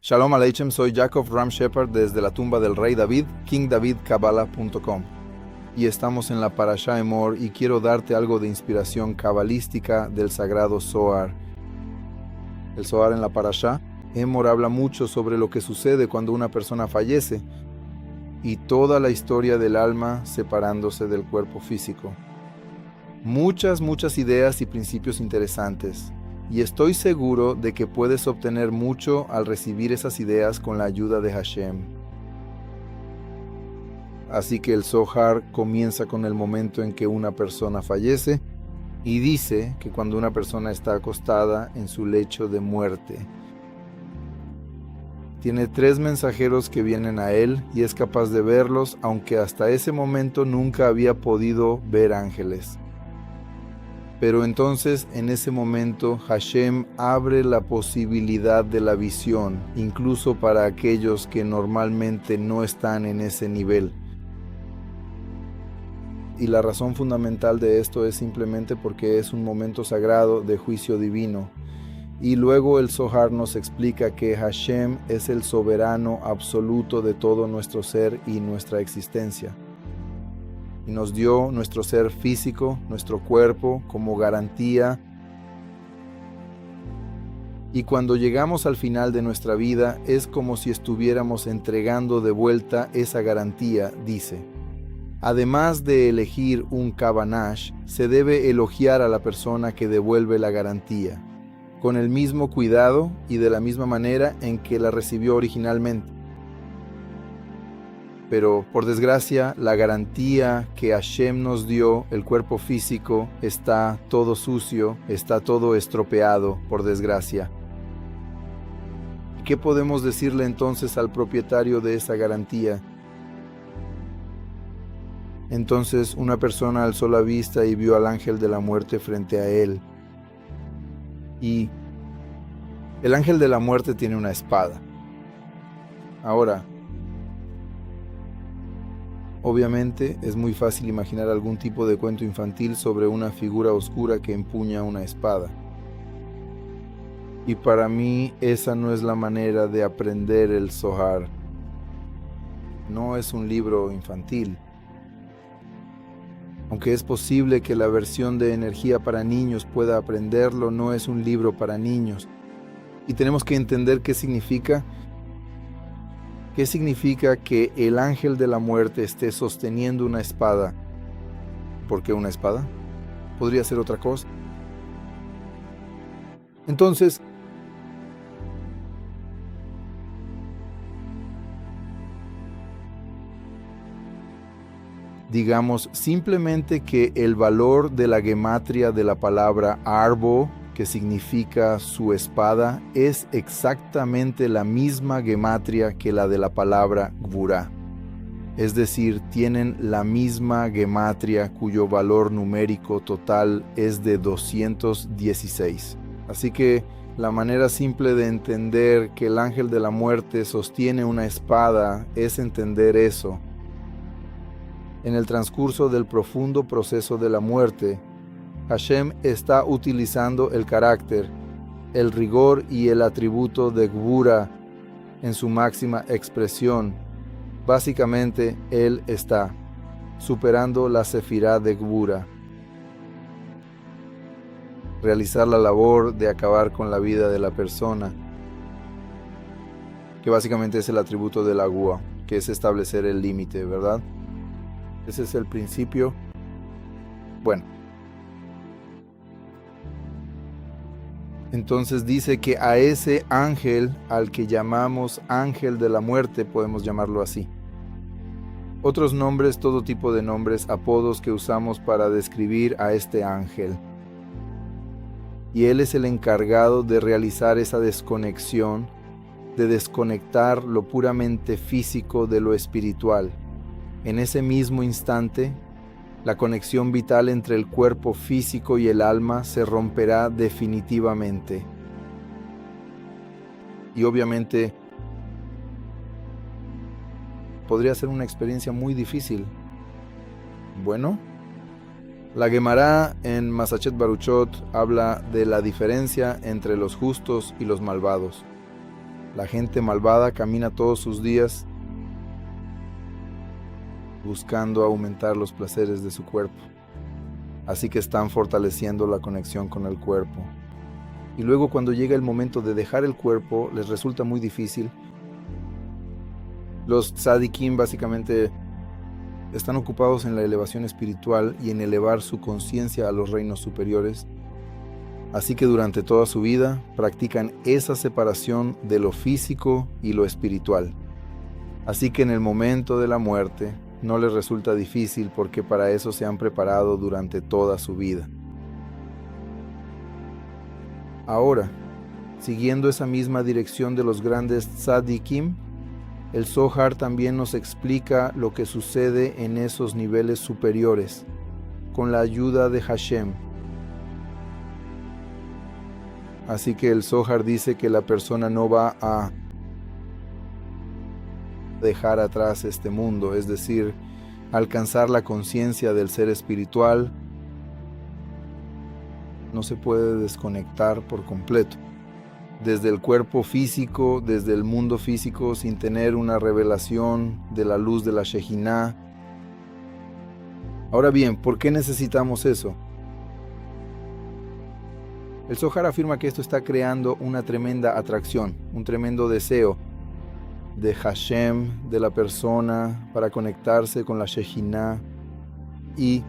Shalom Aleichem, soy Jacob Ram Shepard desde la tumba del rey David, kingdavidkabbalah.com. Y estamos en la Parashá Emor y quiero darte algo de inspiración cabalística del sagrado Zohar. El Zohar en la Parashá Emor habla mucho sobre lo que sucede cuando una persona fallece y toda la historia del alma separándose del cuerpo físico. Muchas ideas y principios interesantes. Y estoy seguro de que puedes obtener mucho al recibir esas ideas con la ayuda de Hashem. Así que el Zohar comienza con el momento en que una persona fallece y dice que cuando una persona está acostada en su lecho de muerte, tiene 3 mensajeros que vienen a él y es capaz de verlos, aunque hasta ese momento nunca había podido ver ángeles. Pero entonces, en ese momento, Hashem abre la posibilidad de la visión, incluso para aquellos que normalmente no están en ese nivel. Y la razón fundamental de esto es simplemente porque es un momento sagrado de juicio divino. Y luego el Zohar nos explica que Hashem es el soberano absoluto de todo nuestro ser y nuestra existencia. Y nos dio nuestro ser físico, nuestro cuerpo, como garantía. Y cuando llegamos al final de nuestra vida, es como si estuviéramos entregando de vuelta esa garantía, dice. Además de elegir un Kabanash, se debe elogiar a la persona que devuelve la garantía, con el mismo cuidado y de la misma manera en que la recibió originalmente. Pero, por desgracia, la garantía que Hashem nos dio, el cuerpo físico, está todo sucio, está todo estropeado, por desgracia. ¿Qué podemos decirle entonces al propietario de esa garantía? Entonces una persona alzó la vista y vio al ángel de la muerte frente a él. Y el ángel de la muerte tiene una espada. Ahora, obviamente es muy fácil imaginar algún tipo de cuento infantil sobre una figura oscura que empuña una espada. Y para mí esa no es la manera de aprender el Zohar. No es un libro infantil. Aunque es posible que la versión de energía para niños pueda aprenderlo, no es un libro para niños. Y tenemos que entender qué significa. ¿Qué significa que el ángel de la muerte esté sosteniendo una espada? ¿Por qué una espada? ¿Podría ser otra cosa? Entonces, digamos simplemente que el valor de la gematria de la palabra arbo, que significa su espada, es exactamente la misma gematria que la de la palabra gvura. Es decir, tienen la misma gematria cuyo valor numérico total es de 216. Así que la manera simple de entender que el ángel de la muerte sostiene una espada es entender eso. En el transcurso del profundo proceso de la muerte, Hashem está utilizando el carácter, el rigor y el atributo de Gvura en su máxima expresión. Básicamente, Él está superando la sefirá de Gvura. Realizar la labor de acabar con la vida de la persona, que básicamente es el atributo de la Gua, que es establecer el límite, ¿verdad? Ese es el principio. Bueno. Entonces dice que a ese ángel, al que llamamos ángel de la muerte, podemos llamarlo así. Otros nombres, todo tipo de nombres, apodos que usamos para describir a este ángel. Y él es el encargado de realizar esa desconexión, de desconectar lo puramente físico de lo espiritual. En ese mismo instante, la conexión vital entre el cuerpo físico y el alma se romperá definitivamente. Y obviamente podría ser una experiencia muy difícil. Bueno, la Gemara en Masachet Baruchot habla de la diferencia entre los justos y los malvados. La gente malvada camina todos sus días buscando aumentar los placeres de su cuerpo. Así que están fortaleciendo la conexión con el cuerpo. Y luego cuando llega el momento de dejar el cuerpo, les resulta muy difícil. Los tzadikim básicamente están ocupados en la elevación espiritual y en elevar su conciencia a los reinos superiores. Así que durante toda su vida practican esa separación de lo físico y lo espiritual. Así que en el momento de la muerte no les resulta difícil porque para eso se han preparado durante toda su vida. Ahora, siguiendo esa misma dirección de los grandes tzadikim, el Zohar también nos explica lo que sucede en esos niveles superiores, con la ayuda de Hashem. Así que el Zohar dice que la persona no va a dejar atrás este mundo, es decir, alcanzar la conciencia del ser espiritual. No se puede desconectar por completo desde el cuerpo físico, desde el mundo físico, sin tener una revelación de la luz de la Shejinah. Ahora bien, ¿por qué necesitamos eso? El Zohar afirma que esto está creando una tremenda atracción, un tremendo deseo de Hashem, de la persona, para conectarse con la Shejinah. Y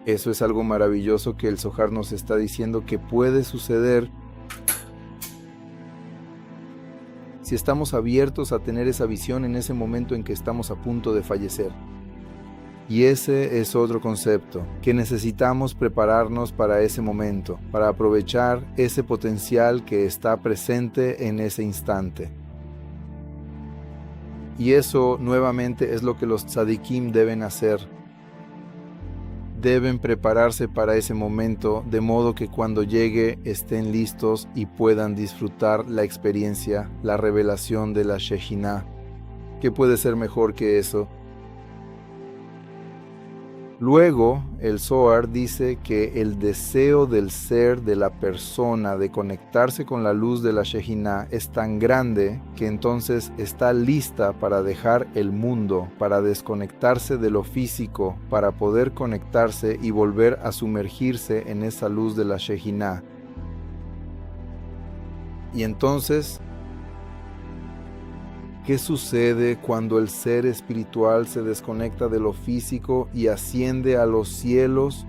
eso es algo maravilloso que el Zohar nos está diciendo que puede suceder si estamos abiertos a tener esa visión en ese momento en que estamos a punto de fallecer. Y ese es otro concepto, que necesitamos prepararnos para ese momento, para aprovechar ese potencial que está presente en ese instante. Y eso nuevamente es lo que los tzadikim deben hacer. Deben prepararse para ese momento de modo que cuando llegue estén listos y puedan disfrutar la experiencia, la revelación de la Shejinah. ¿Qué puede ser mejor que eso? Luego, el Zohar dice que el deseo del ser de la persona de conectarse con la luz de la Shejinah es tan grande que entonces está lista para dejar el mundo, para desconectarse de lo físico, para poder conectarse y volver a sumergirse en esa luz de la Shejinah. Y entonces, ¿qué sucede cuando el ser espiritual se desconecta de lo físico y asciende a los cielos?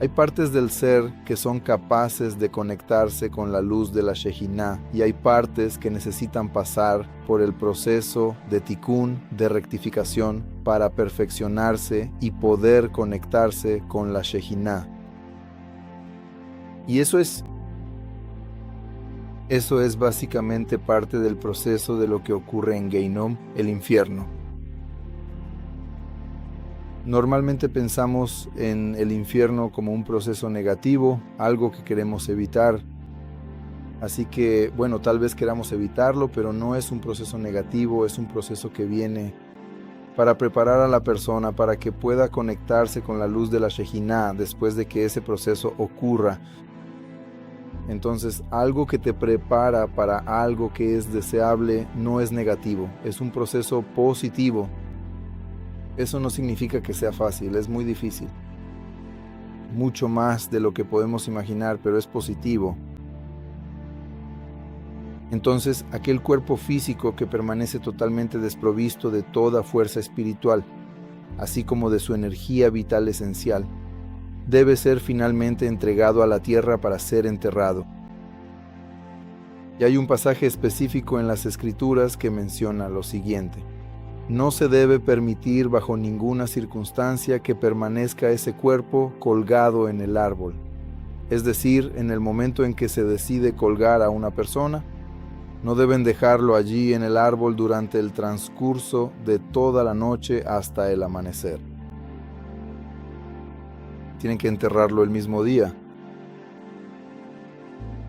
Hay partes del ser que son capaces de conectarse con la luz de la Shejinah y hay partes que necesitan pasar por el proceso de tikkun, de rectificación, para perfeccionarse y poder conectarse con la Shejinah. Y eso es básicamente parte del proceso de lo que ocurre en Geinom, el infierno. Normalmente pensamos en el infierno como un proceso negativo, algo que queremos evitar. Así que, bueno, tal vez queramos evitarlo, pero no es un proceso negativo, es un proceso que viene para preparar a la persona para que pueda conectarse con la luz de la Shejinah después de que ese proceso ocurra. Entonces, algo que te prepara para algo que es deseable no es negativo, es un proceso positivo. Eso no significa que sea fácil, es muy difícil. Mucho más de lo que podemos imaginar, pero es positivo. Entonces, aquel cuerpo físico que permanece totalmente desprovisto de toda fuerza espiritual, así como de su energía vital esencial, debe ser finalmente entregado a la tierra para ser enterrado. Y hay un pasaje específico en las Escrituras que menciona lo siguiente: no se debe permitir bajo ninguna circunstancia que permanezca ese cuerpo colgado en el árbol. Es decir, en el momento en que se decide colgar a una persona, no deben dejarlo allí en el árbol durante el transcurso de toda la noche hasta el amanecer. Tienen que enterrarlo el mismo día.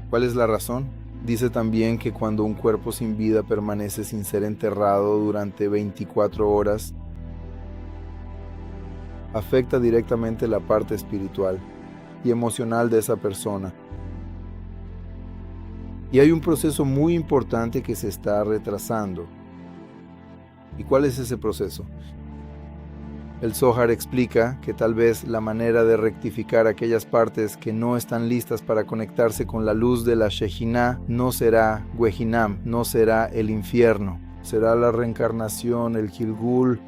¿Cuál es la razón? Dice también que cuando un cuerpo sin vida permanece sin ser enterrado durante 24 horas, afecta directamente la parte espiritual. y emocional de esa persona. Y hay un proceso muy importante que se está retrasando. ¿Y cuál es ese proceso? El Zohar explica que tal vez la manera de rectificar aquellas partes que no están listas para conectarse con la luz de la Shejinah no será Gehinam, no será el infierno, será la reencarnación, el Gilgul,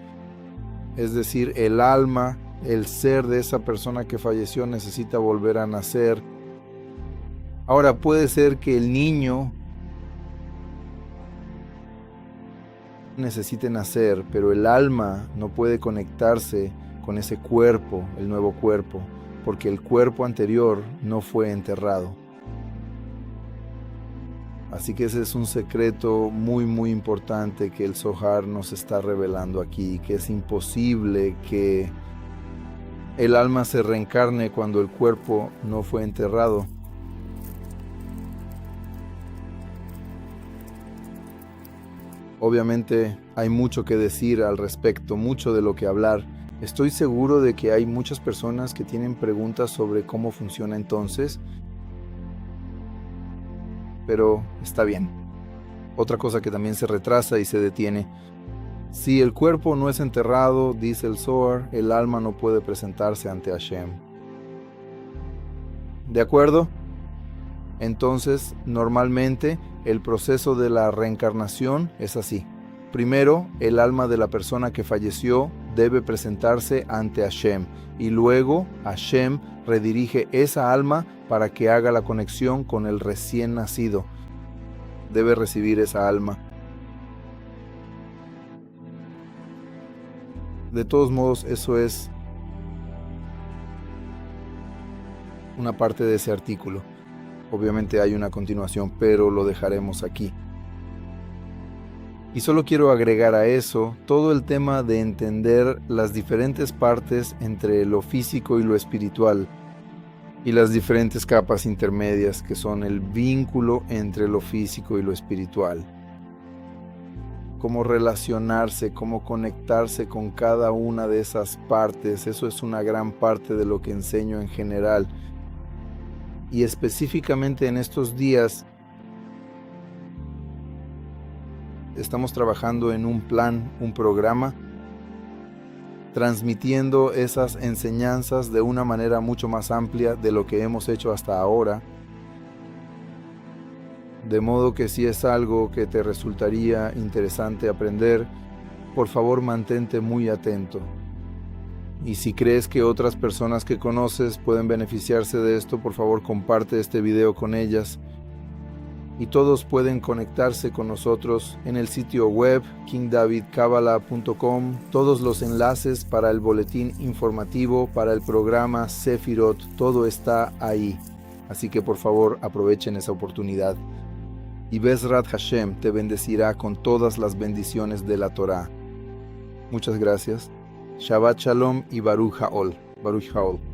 es decir, el alma, el ser de esa persona que falleció necesita volver a nacer. Ahora puede ser que el niño necesite nacer, pero el alma no puede conectarse con ese cuerpo, el nuevo cuerpo, porque el cuerpo anterior no fue enterrado. Así que ese es un secreto muy muy importante que el Zohar nos está revelando aquí, que es imposible que el alma se reencarne cuando el cuerpo no fue enterrado. Obviamente hay mucho que decir al respecto, mucho de lo que hablar. Estoy seguro de que hay muchas personas que tienen preguntas sobre cómo funciona entonces, pero está bien. Otra cosa que también se retrasa y se detiene. Si el cuerpo no es enterrado, dice el Zohar, el alma no puede presentarse ante Hashem. ¿De acuerdo? Entonces, normalmente, el proceso de la reencarnación es así. Primero, el alma de la persona que falleció debe presentarse ante Hashem y luego Hashem redirige esa alma para que haga la conexión con el recién nacido. Debe recibir esa alma. De todos modos, eso es una parte de ese artículo. Obviamente hay una continuación, pero lo dejaremos aquí. Y solo quiero agregar a eso todo el tema de entender las diferentes partes entre lo físico y lo espiritual, y las diferentes capas intermedias que son el vínculo entre lo físico y lo espiritual. Cómo relacionarse, cómo conectarse con cada una de esas partes, eso es una gran parte de lo que enseño en general. Y específicamente en estos días estamos trabajando en un plan, un programa, transmitiendo esas enseñanzas de una manera mucho más amplia de lo que hemos hecho hasta ahora. De modo que si es algo que te resultaría interesante aprender, por favor mantente muy atento. Y si crees que otras personas que conoces pueden beneficiarse de esto, por favor comparte este video con ellas. Y todos pueden conectarse con nosotros en el sitio web kingdavidkabbalah.com. Todos los enlaces para el boletín informativo, para el programa Sefirot, todo está ahí. Así que por favor aprovechen esa oportunidad. Y Bezrat Hashem te bendecirá con todas las bendiciones de la Torá. Muchas gracias. Shabbat Shalom y Baruch Haol. Baruch Haol.